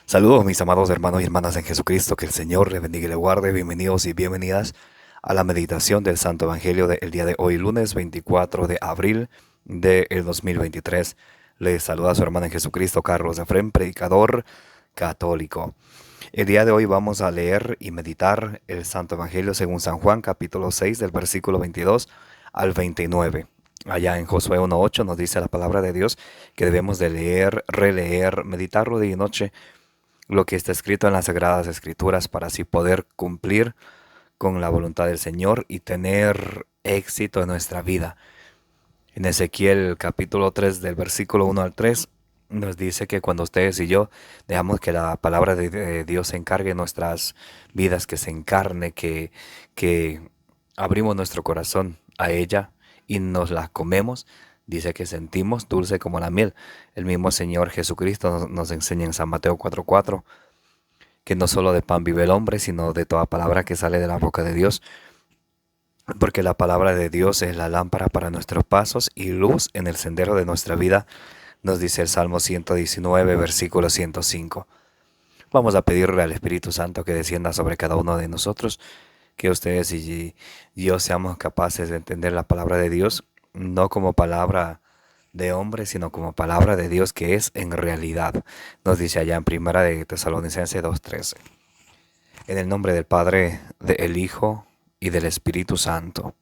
Saludos mis amados hermanos y hermanas en Jesucristo, que el Señor les bendiga y les guarde. Bienvenidos y bienvenidas a la meditación del Santo Evangelio del día de hoy, lunes 24 de abril del 2023. Les saluda su hermano en Jesucristo, Carlos Efrén, predicador católico. El día de hoy vamos a leer y meditar el Santo Evangelio según San Juan, capítulo 6, del versículo 22 al 29. Allá en Josué 1.8 nos dice la palabra de Dios que debemos de leer, releer, meditarlo día y noche lo que está escrito en las Sagradas Escrituras para así poder cumplir con la voluntad del Señor y tener éxito en nuestra vida. En Ezequiel capítulo 3 del versículo 1 al 3 nos dice que cuando ustedes y yo dejamos que la palabra de Dios se encargue en nuestras vidas, que se encarne, que abrimos nuestro corazón a ella y nos la comemos, dice que sentimos dulce como la miel. El mismo Señor Jesucristo nos enseña en San Mateo 4:4 que no solo de pan vive el hombre, sino de toda palabra que sale de la boca de Dios, porque la palabra de Dios es la lámpara para nuestros pasos y luz en el sendero de nuestra vida, nos dice el Salmo 119, versículo 105. Vamos a pedirle al Espíritu Santo que descienda sobre cada uno de nosotros, que ustedes y yo seamos capaces de entender la palabra de Dios, no como palabra de hombre, sino como palabra de Dios que es en realidad. Nos dice allá en Primera de Tesalonicenses 2:13. En el nombre del Padre, del Hijo y del Espíritu Santo.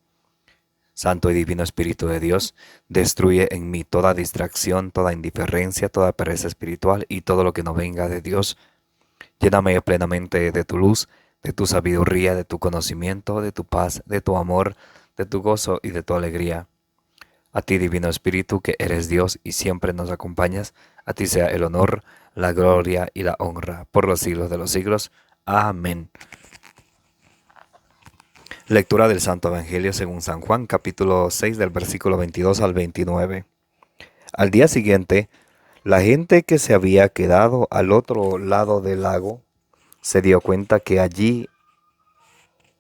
Santo y Divino Espíritu de Dios, destruye en mí toda distracción, toda indiferencia, toda pereza espiritual y todo lo que no venga de Dios. Lléname plenamente de tu luz, de tu sabiduría, de tu conocimiento, de tu paz, de tu amor, de tu gozo y de tu alegría. A ti, Divino Espíritu, que eres Dios y siempre nos acompañas, a ti sea el honor, la gloria y la honra por los siglos de los siglos. Amén. Lectura del Santo Evangelio según San Juan, capítulo 6, del versículo 22 al 29. Al día siguiente, la gente que se había quedado al otro lado del lago se dio cuenta que allí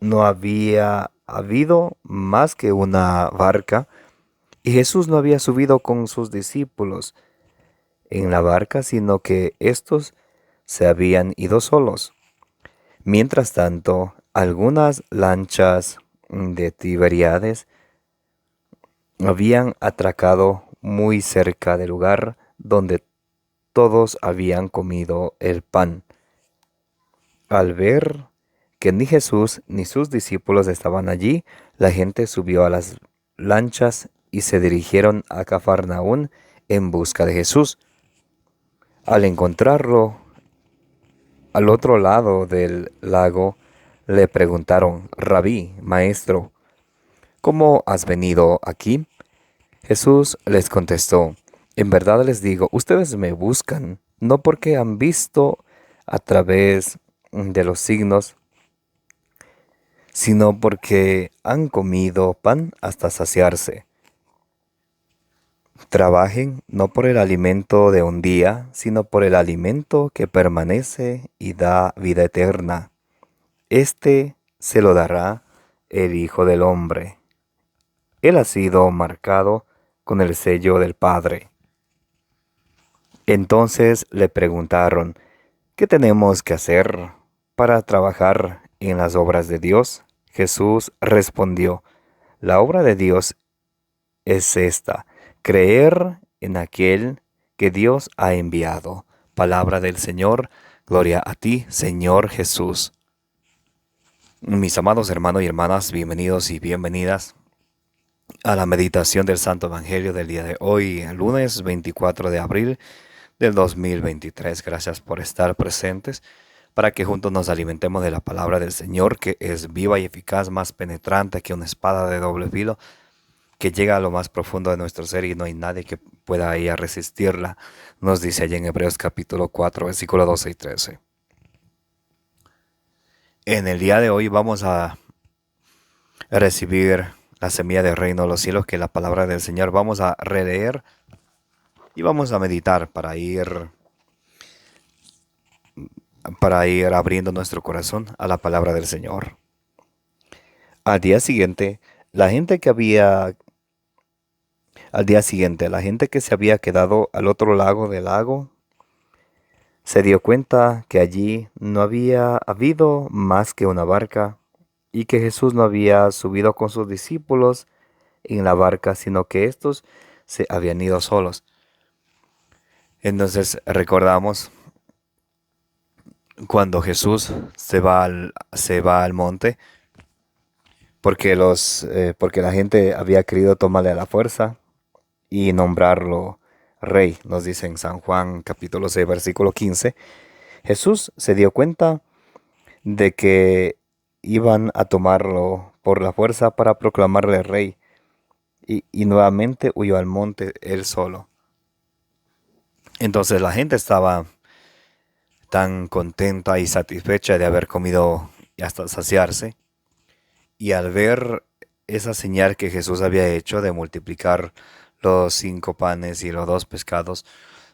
no había habido más que una barca y Jesús no había subido con sus discípulos en la barca, sino que éstos se habían ido solos. Mientras tanto, algunas lanchas de Tiberíades habían atracado muy cerca del lugar donde todos habían comido el pan. Al ver que ni Jesús ni sus discípulos estaban allí, la gente subió a las lanchas y se dirigieron a Cafarnaún en busca de Jesús. Al encontrarlo al otro lado del lago, le preguntaron: Rabí, maestro, ¿cómo has venido aquí? Jesús les contestó: En verdad les digo, ustedes me buscan, no porque han visto a través de los signos, sino porque han comido pan hasta saciarse. Trabajen no por el alimento de un día, sino por el alimento que permanece y da vida eterna. Este se lo dará el Hijo del Hombre. Él ha sido marcado con el sello del Padre. Entonces le preguntaron: ¿qué tenemos que hacer para trabajar en las obras de Dios? Jesús respondió: La obra de Dios es esta, creer en aquel que Dios ha enviado. Palabra del Señor, gloria a ti, Señor Jesús. Mis amados hermanos y hermanas, bienvenidos y bienvenidas a la meditación del Santo Evangelio del día de hoy, el lunes 24 de abril del 2023. Gracias por estar presentes para que juntos nos alimentemos de la palabra del Señor, que es viva y eficaz, más penetrante que una espada de doble filo, que llega a lo más profundo de nuestro ser y no hay nadie que pueda ahí a resistirla. Nos dice allí en Hebreos capítulo 4, versículo 12 y 13. En el día de hoy vamos a recibir la semilla del reino de los cielos, que es la palabra del Señor. Vamos a releer y vamos a meditar para ir abriendo nuestro corazón a la palabra del Señor. Al día siguiente, la gente que se había quedado al otro lado del lago se dio cuenta que allí no había habido más que una barca y que Jesús no había subido con sus discípulos en la barca, sino que estos se habían ido solos. Entonces recordamos cuando Jesús se va al monte, porque la gente había querido tomarle a la fuerza y nombrarlo rey, nos dice en San Juan capítulo 6 versículo 15. Jesús se dio cuenta de que iban a tomarlo por la fuerza para proclamarle rey y nuevamente huyó al monte él solo. Entonces la gente estaba tan contenta y satisfecha de haber comido y hasta saciarse, y al ver esa señal que Jesús había hecho de multiplicar los 5 panes y los 2 pescados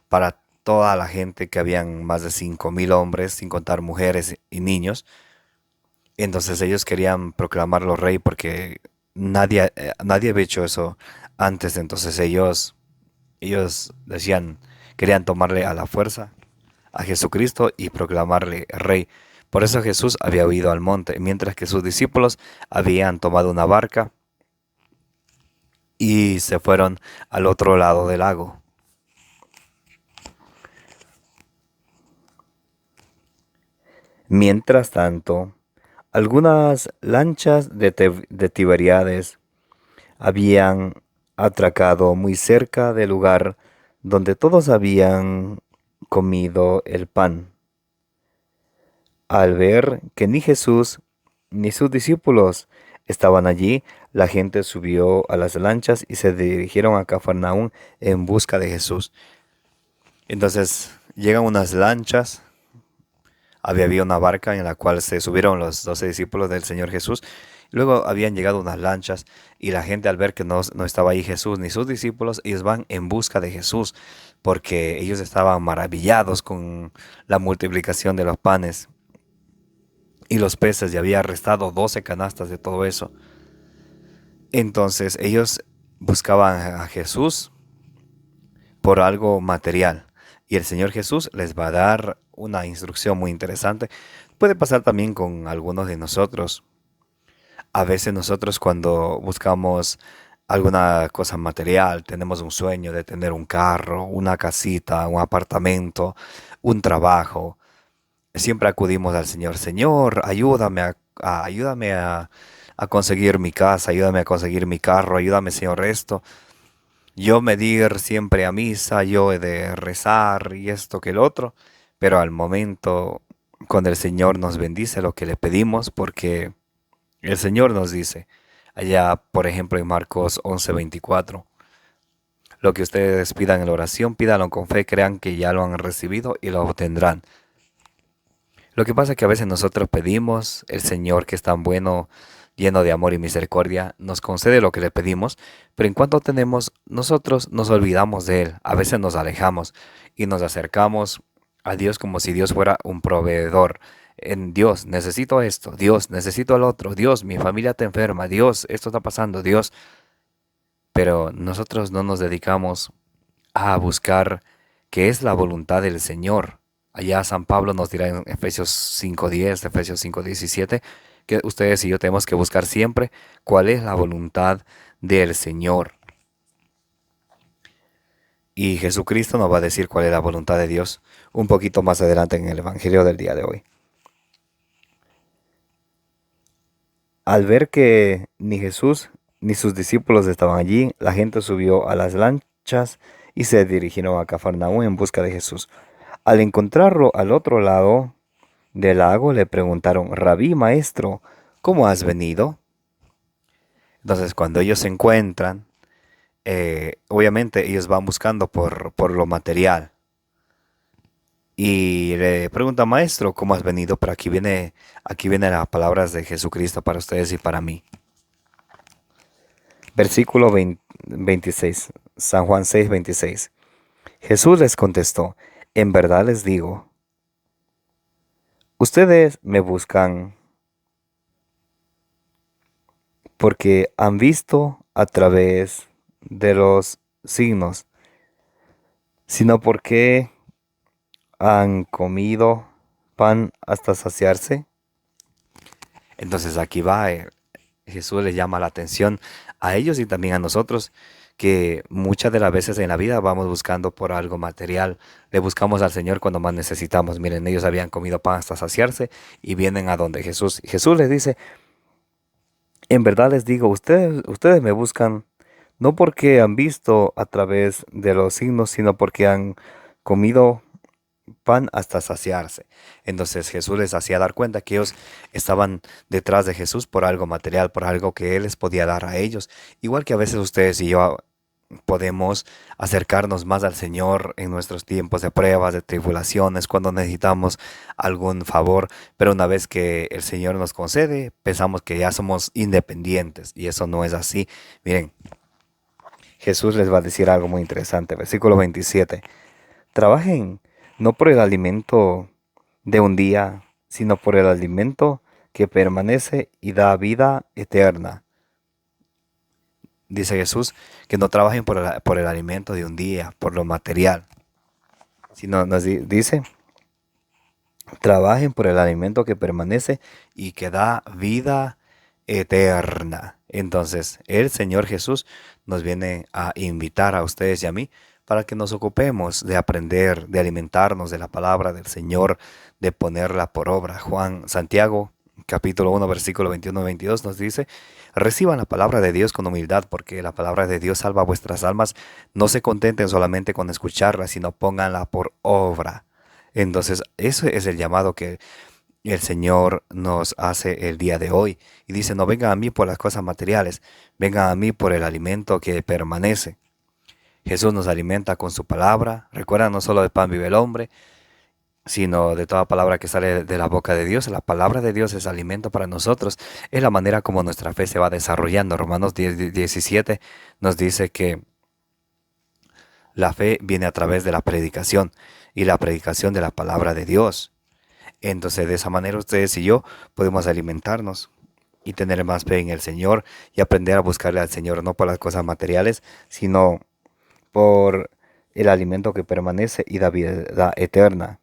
para toda la gente, que habían más de 5.000 hombres, sin contar mujeres y niños, entonces ellos querían proclamarlo rey porque nadie había hecho eso antes. Entonces ellos decían, querían tomarle a la fuerza a Jesucristo y proclamarle rey. Por eso Jesús había huido al monte, mientras que sus discípulos habían tomado una barca y se fueron al otro lado del lago. Mientras tanto, algunas lanchas de Tiberíades habían atracado muy cerca del lugar donde todos habían comido el pan. Al ver que ni Jesús ni sus discípulos estaban allí, la gente subió a las lanchas y se dirigieron a Cafarnaúm en busca de Jesús. Entonces llegan unas lanchas. Había una barca en la cual se subieron los 12 discípulos del Señor Jesús. Luego habían llegado unas lanchas y la gente, al ver que no estaba ahí Jesús ni sus discípulos, ellos van en busca de Jesús porque ellos estaban maravillados con la multiplicación de los panes y los peces, y había arrestado 12 canastas de todo eso. Entonces ellos buscaban a Jesús por algo material, y el Señor Jesús les va a dar una instrucción muy interesante. Puede pasar también con algunos de nosotros. A veces nosotros, cuando buscamos alguna cosa material, tenemos un sueño de tener un carro, una casita, un apartamento, un trabajo. Siempre acudimos al Señor. Señor, ayúdame a conseguir mi casa, ayúdame a conseguir mi carro, ayúdame, Señor, esto. Yo me di siempre a misa, yo he de rezar y esto que el otro, pero al momento cuando el Señor nos bendice lo que le pedimos, porque el Señor nos dice, allá por ejemplo en Marcos 11:24, lo que ustedes pidan en la oración, pídanlo con fe, crean que ya lo han recibido y lo obtendrán. Lo que pasa es que a veces nosotros pedimos, el Señor, que es tan bueno, lleno de amor y misericordia, nos concede lo que le pedimos, pero en cuanto tenemos, nosotros nos olvidamos de Él. A veces nos alejamos y nos acercamos a Dios como si Dios fuera un proveedor. En Dios, necesito esto, Dios, necesito el otro, Dios, mi familia está enferma, Dios, esto está pasando, Dios. Pero nosotros no nos dedicamos a buscar qué es la voluntad del Señor. Allá San Pablo nos dirá en Efesios 5:10, Efesios 5:17, que ustedes y yo tenemos que buscar siempre cuál es la voluntad del Señor. Y Jesucristo nos va a decir cuál es la voluntad de Dios un poquito más adelante en el Evangelio del día de hoy. Al ver que ni Jesús ni sus discípulos estaban allí, la gente subió a las lanchas y se dirigieron a Cafarnaúm en busca de Jesús. Al encontrarlo al otro lado del lago, le preguntaron: Rabí, maestro, ¿cómo has venido? Entonces, cuando ellos se encuentran, obviamente ellos van buscando por lo material. Y le pregunta: maestro, ¿cómo has venido? Pero aquí viene las palabras de Jesucristo para ustedes y para mí. Versículo 26, San Juan 6:26. Jesús les contestó: en verdad les digo, ustedes me buscan porque han visto a través de los signos, sino porque han comido pan hasta saciarse. Entonces aquí va, Jesús les llama la atención a ellos y también a nosotros, que muchas de las veces en la vida vamos buscando por algo material, le buscamos al Señor cuando más necesitamos. Miren, ellos habían comido pan hasta saciarse y vienen a donde Jesús. Jesús les dice, en verdad les digo, ustedes me buscan no porque han visto a través de los signos, sino porque han comido pan hasta saciarse. Entonces Jesús les hacía dar cuenta que ellos estaban detrás de Jesús por algo material, por algo que Él les podía dar a ellos. Igual que a veces ustedes y yo podemos acercarnos más al Señor en nuestros tiempos de pruebas, de tribulaciones, cuando necesitamos algún favor, pero una vez que el Señor nos concede, pensamos que ya somos independientes y eso no es así. Miren, Jesús les va a decir algo muy interesante, versículo 27. Trabajen no por el alimento de un día, sino por el alimento que permanece y da vida eterna. Dice Jesús que no trabajen por el alimento de un día, por lo material, sino nos dice, trabajen por el alimento que permanece y que da vida eterna. Entonces, el Señor Jesús nos viene a invitar a ustedes y a mí para que nos ocupemos de aprender, de alimentarnos de la palabra del Señor, de ponerla por obra. Santiago, capítulo 1, versículo 21-22 nos dice, reciban la palabra de Dios con humildad, porque la palabra de Dios salva vuestras almas. No se contenten solamente con escucharla, sino pónganla por obra. Entonces, ese es el llamado que el Señor nos hace el día de hoy. Y dice, no vengan a mí por las cosas materiales, vengan a mí por el alimento que permanece. Jesús nos alimenta con su palabra. Recuerda, no solo de pan vive el hombre, sino de toda palabra que sale de la boca de Dios. La palabra de Dios es alimento para nosotros. Es la manera como nuestra fe se va desarrollando. Romanos 10:17 nos dice que la fe viene a través de la predicación y la predicación de la palabra de Dios. Entonces, de esa manera ustedes y yo podemos alimentarnos y tener más fe en el Señor y aprender a buscarle al Señor, no por las cosas materiales, sino por el alimento que permanece y da vida eterna.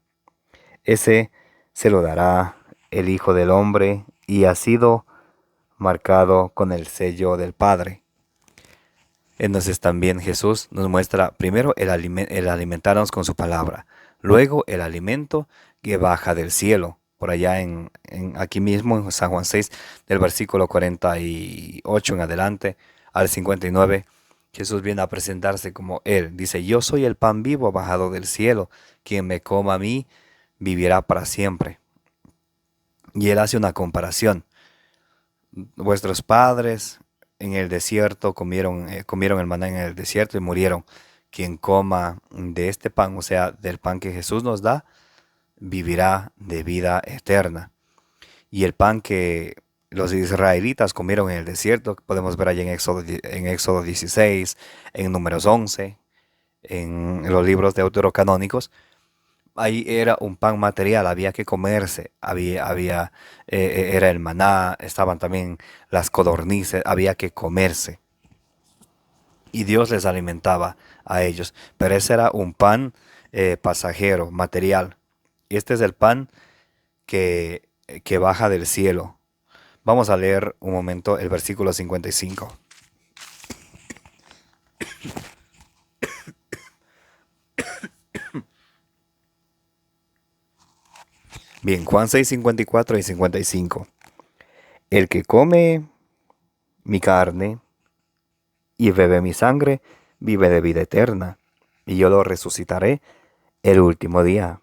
Ese se lo dará el Hijo del Hombre y ha sido marcado con el sello del Padre. Entonces también Jesús nos muestra primero el alimentarnos con su palabra, luego el alimento que baja del cielo. Por allá aquí mismo en San Juan 6, del versículo 48 en adelante al 59, Jesús viene a presentarse como Él. Dice, yo soy el pan vivo bajado del cielo, quien me coma a mí vivirá para siempre. Y Él hace una comparación. Vuestros padres en el desierto comieron el maná en el desierto y murieron. Quien coma de este pan, o sea, del pan que Jesús nos da, vivirá de vida eterna. Y el pan que los israelitas comieron en el desierto, podemos ver allá en Éxodo 16, en Números 11, en los libros deuterocanónicos, ahí era un pan material, había que comerse, era el maná, estaban también las codornices, había que comerse. Y Dios les alimentaba a ellos. Pero ese era un pan pasajero, material. Y este es el pan que baja del cielo. Vamos a leer un momento el versículo 55. Bien, Juan 6, 54 y 55. El que come mi carne y bebe mi sangre, vive de vida eterna, y yo lo resucitaré el último día.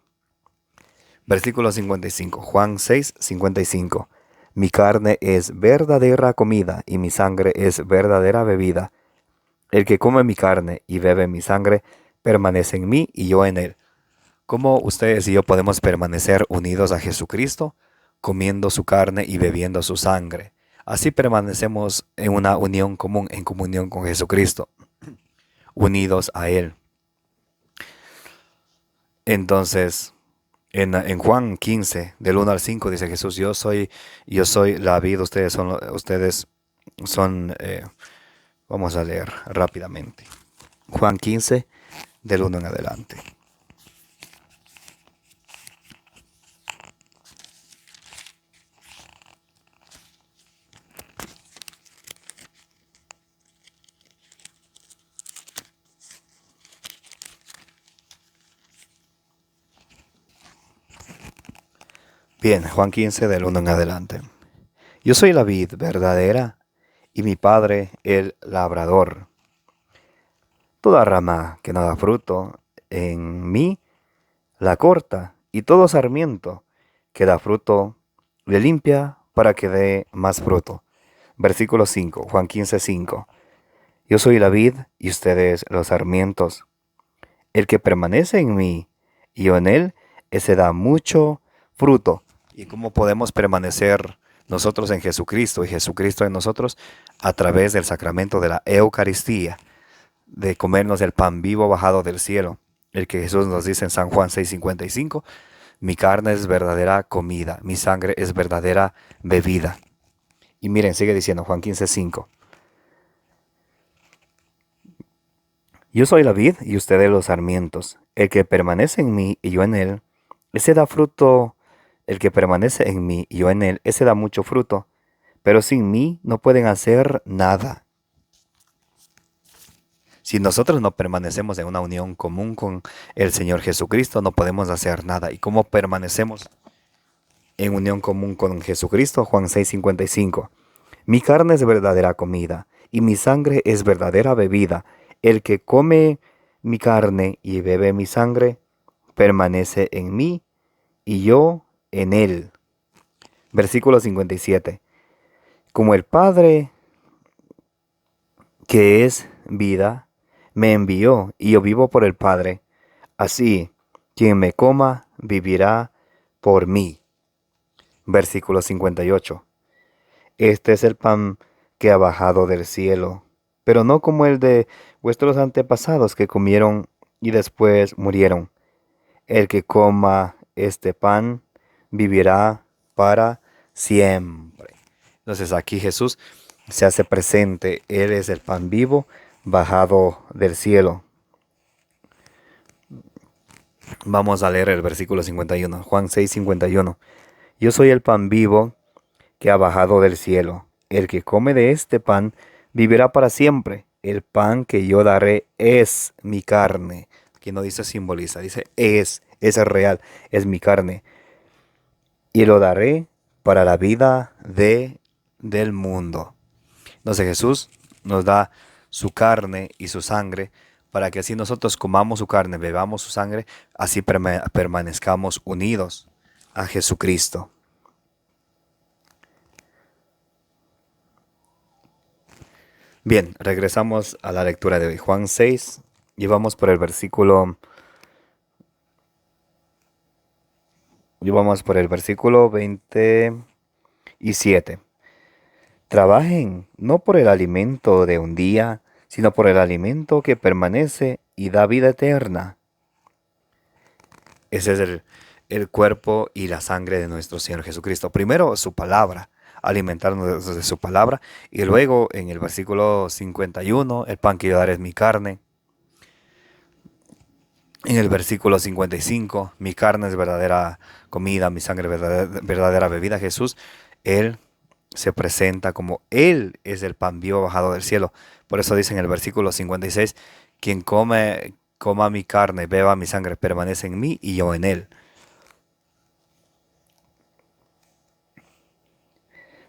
Versículo 55, Juan 6, 55. Mi carne es verdadera comida y mi sangre es verdadera bebida. El que come mi carne y bebe mi sangre, permanece en mí y yo en él. ¿Cómo ustedes y yo podemos permanecer unidos a Jesucristo? Comiendo su carne y bebiendo su sangre. Así permanecemos en una unión común, en comunión con Jesucristo, unidos a Él. Entonces, en Juan 15, del 1 al 5, dice Jesús, yo soy la vid, ustedes son, vamos a leer rápidamente. Juan 15, del 1 en adelante. Bien, Juan 15 del 1 en adelante. Yo soy la vid verdadera y mi padre el labrador. Toda rama que no da fruto en mí la corta, y todo sarmiento que da fruto le limpia para que dé más fruto. Versículo 5, Juan 15:5. Yo soy la vid y ustedes los sarmientos. El que permanece en mí y yo en él, ese da mucho fruto. ¿Y cómo podemos permanecer nosotros en Jesucristo y Jesucristo en nosotros? A través del sacramento de la Eucaristía, de comernos el pan vivo bajado del cielo. El que Jesús nos dice en San Juan 6:55, mi carne es verdadera comida, mi sangre es verdadera bebida. Y miren, sigue diciendo Juan 15:5. Yo soy la vid y ustedes los sarmientos. El que permanece en mí y yo en él, ese da fruto. El que permanece en mí y yo en él, ese da mucho fruto. Pero sin mí no pueden hacer nada. Si nosotros no permanecemos en una unión común con el Señor Jesucristo, no podemos hacer nada. ¿Y cómo permanecemos en unión común con Jesucristo? Juan 6:55. Mi carne es verdadera comida y mi sangre es verdadera bebida. El que come mi carne y bebe mi sangre, permanece en mí y yo en él. Versículo 57. Como el Padre, que es vida, me envió y yo vivo por el Padre, así quien me coma vivirá por mí. Versículo 58. Este es el pan que ha bajado del cielo, pero no como el de vuestros antepasados que comieron y después murieron. El que coma este pan vivirá para siempre. Entonces aquí Jesús se hace presente. Él es el pan vivo bajado del cielo. Vamos a leer el versículo 51, Juan 6:51. Yo soy el pan vivo que ha bajado del cielo. El que come de este pan vivirá para siempre. El pan que yo daré es mi carne. Aquí no dice simboliza, dice es real, es mi carne. Y lo daré para la vida del mundo. Entonces Jesús nos da su carne y su sangre para que así nosotros comamos su carne, bebamos su sangre, así permanezcamos unidos a Jesucristo. Bien, regresamos a la lectura de hoy. Juan 6, y vamos por el versículo 27. Trabajen no por el alimento de un día, sino por el alimento que permanece y da vida eterna. Ese es el cuerpo y la sangre de nuestro Señor Jesucristo. Primero su palabra, alimentarnos de su palabra, y luego en el versículo 51, el pan que yo daré es mi carne. En el versículo 55, mi carne es verdadera comida, mi sangre es verdadera bebida. Jesús, Él se presenta como Él es el pan vivo bajado del cielo. Por eso dice en el versículo 56, quien coma mi carne, beba mi sangre, permanece en mí y yo en Él.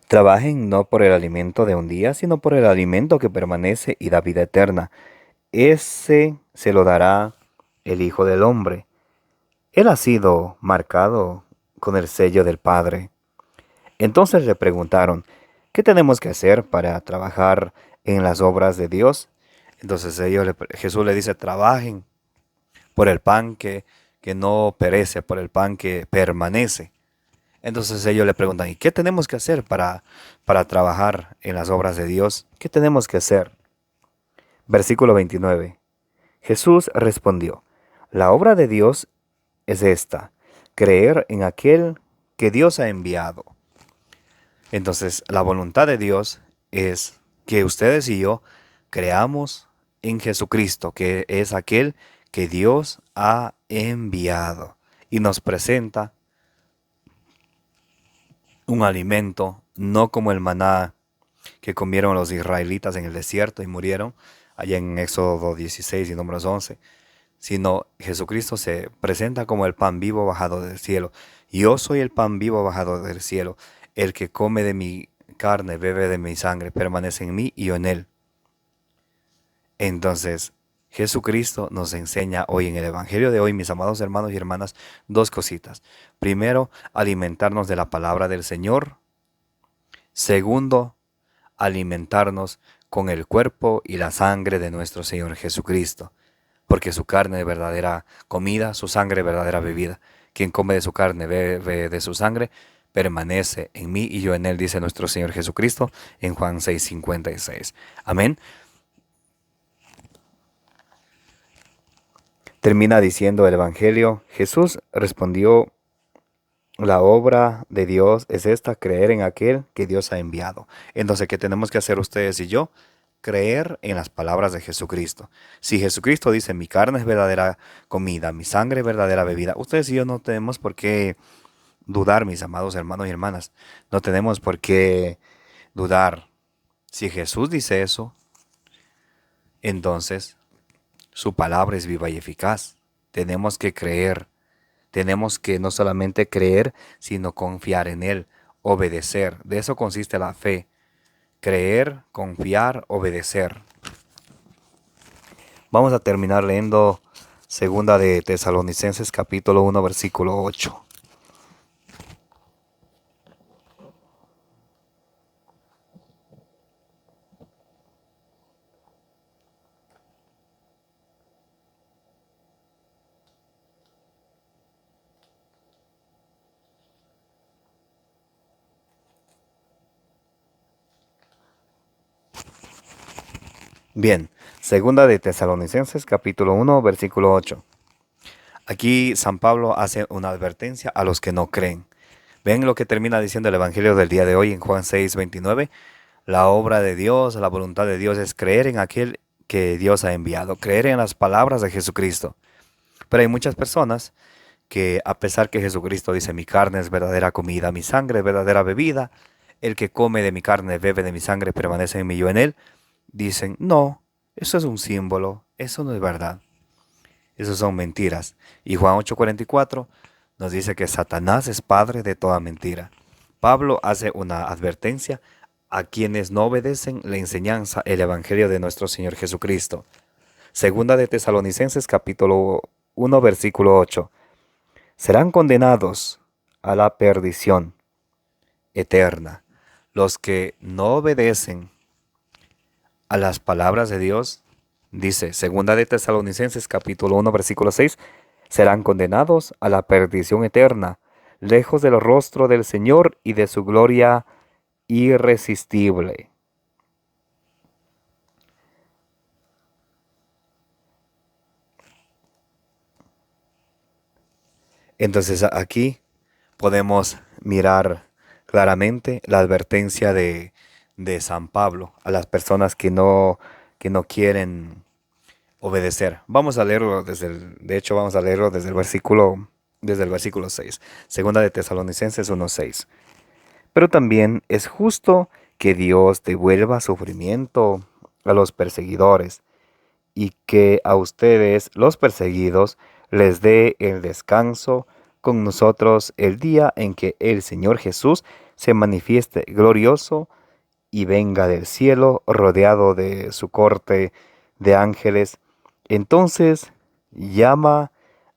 Trabajen no por el alimento de un día, sino por el alimento que permanece y da vida eterna. Ese se lo dará el Hijo del Hombre. Él ha sido marcado con el sello del Padre. Entonces le preguntaron, ¿qué tenemos que hacer para trabajar en las obras de Dios? Entonces Jesús le dice, trabajen por el pan que no perece, por el pan que permanece. Entonces ellos le preguntan, ¿y qué tenemos que hacer para trabajar en las obras de Dios? ¿Qué tenemos que hacer? Versículo 29. Jesús respondió, la obra de Dios es esta, creer en aquel que Dios ha enviado. Entonces, la voluntad de Dios es que ustedes y yo creamos en Jesucristo, que es aquel que Dios ha enviado y nos presenta un alimento, no como el maná que comieron los israelitas en el desierto y murieron, allá en Éxodo 16 y Números 11. sino Jesucristo se presenta como el pan vivo bajado del cielo. Yo soy el pan vivo bajado del cielo. El que come de mi carne, bebe de mi sangre, permanece en mí y yo en él. Entonces, Jesucristo nos enseña hoy en el Evangelio de hoy, mis amados hermanos y hermanas, dos cositas. Primero, alimentarnos de la palabra del Señor. Segundo, alimentarnos con el cuerpo y la sangre de nuestro Señor Jesucristo, porque su carne es verdadera comida, su sangre es verdadera bebida. Quien come de su carne, bebe de su sangre, permanece en mí y yo en él, dice nuestro Señor Jesucristo en Juan 6:56. Amén. Termina diciendo el Evangelio: Jesús respondió: la obra de Dios es esta, creer en aquel que Dios ha enviado. Entonces, ¿qué tenemos que hacer ustedes y yo? Creer en las palabras de Jesucristo. Si Jesucristo dice, mi carne es verdadera comida, mi sangre es verdadera bebida, ustedes y yo no tenemos por qué dudar, mis amados hermanos y hermanas. No tenemos por qué dudar. Si Jesús dice eso, entonces su palabra es viva y eficaz. Tenemos que creer. Tenemos que no solamente creer, sino confiar en Él, obedecer. De eso consiste la fe. Creer, confiar, obedecer. Vamos a terminar leyendo segunda de Tesalonicenses capítulo 1 versículo 8. Bien, segunda de Tesalonicenses capítulo 1 versículo 8. Aquí San Pablo hace una advertencia a los que no creen. Ven lo que termina diciendo el Evangelio del día de hoy en Juan 6:29. La obra de Dios, la voluntad de Dios es creer en aquel que Dios ha enviado, creer en las palabras de Jesucristo. Pero hay muchas personas que, a pesar que Jesucristo dice, mi carne es verdadera comida, mi sangre es verdadera bebida, el que come de mi carne, bebe de mi sangre, permanece en mí y yo en él, dicen, no, eso es un símbolo, eso no es verdad, eso son mentiras. Y Juan 8:44 nos dice que Satanás es padre de toda mentira. Pablo hace una advertencia a quienes no obedecen la enseñanza, el evangelio de nuestro Señor Jesucristo. Segunda de Tesalonicenses capítulo 1 versículo 8. Serán condenados a la perdición eterna los que no obedecen a las palabras de Dios. Dice segunda de Tesalonicenses capítulo 1 versículo 6. Serán condenados a la perdición eterna, lejos del rostro del Señor y de su gloria irresistible. Entonces aquí podemos mirar claramente la advertencia de San Pablo a las personas que no quieren obedecer. Vamos a leerlo vamos a leerlo desde el versículo 6. Segunda de Tesalonicenses 1:6. Pero también es justo que Dios devuelva sufrimiento a los perseguidores y que a ustedes, los perseguidos, les dé el descanso con nosotros el día en que el Señor Jesús se manifieste glorioso y venga del cielo rodeado de su corte de ángeles. Entonces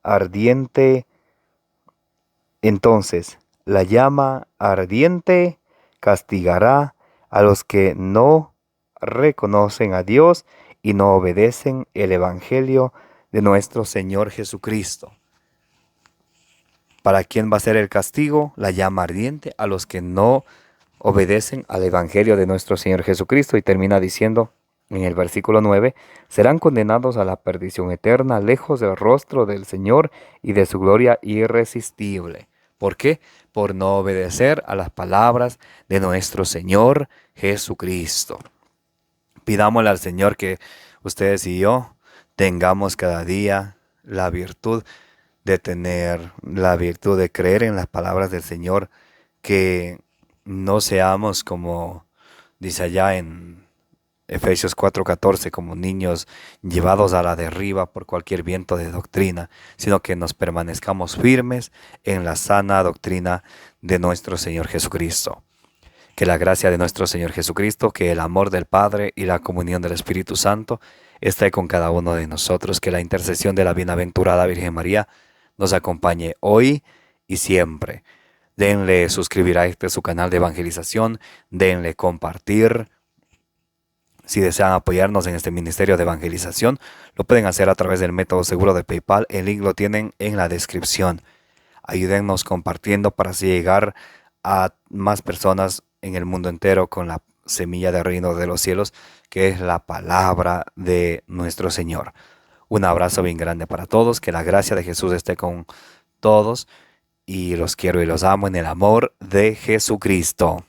ardiente, entonces la llama ardiente castigará a los que no reconocen a Dios y no obedecen el evangelio de nuestro Señor Jesucristo. ¿Para quién va a ser el castigo? La llama ardiente a los que no obedecen al evangelio de nuestro Señor Jesucristo. Y termina diciendo en el versículo 9, serán condenados a la perdición eterna, lejos del rostro del Señor y de su gloria irresistible. ¿Por qué? Por no obedecer a las palabras de nuestro Señor Jesucristo. Pidámosle al Señor que ustedes y yo tengamos cada día la virtud de creer en las palabras del Señor, que no seamos como dice allá en Efesios 4:14, como niños llevados a la derriba por cualquier viento de doctrina, sino que nos permanezcamos firmes en la sana doctrina de nuestro Señor Jesucristo. Que la gracia de nuestro Señor Jesucristo, que el amor del Padre y la comunión del Espíritu Santo esté con cada uno de nosotros. Que la intercesión de la bienaventurada Virgen María nos acompañe hoy y siempre. Denle suscribir a su canal de evangelización, denle compartir. Si desean apoyarnos en este ministerio de evangelización, lo pueden hacer a través del método seguro de PayPal. El link lo tienen en la descripción. Ayúdennos compartiendo para así llegar a más personas en el mundo entero con la semilla del reino de los cielos, que es la palabra de nuestro Señor. Un abrazo bien grande para todos, que la gracia de Jesús esté con todos y los quiero y los amo en el amor de Jesucristo.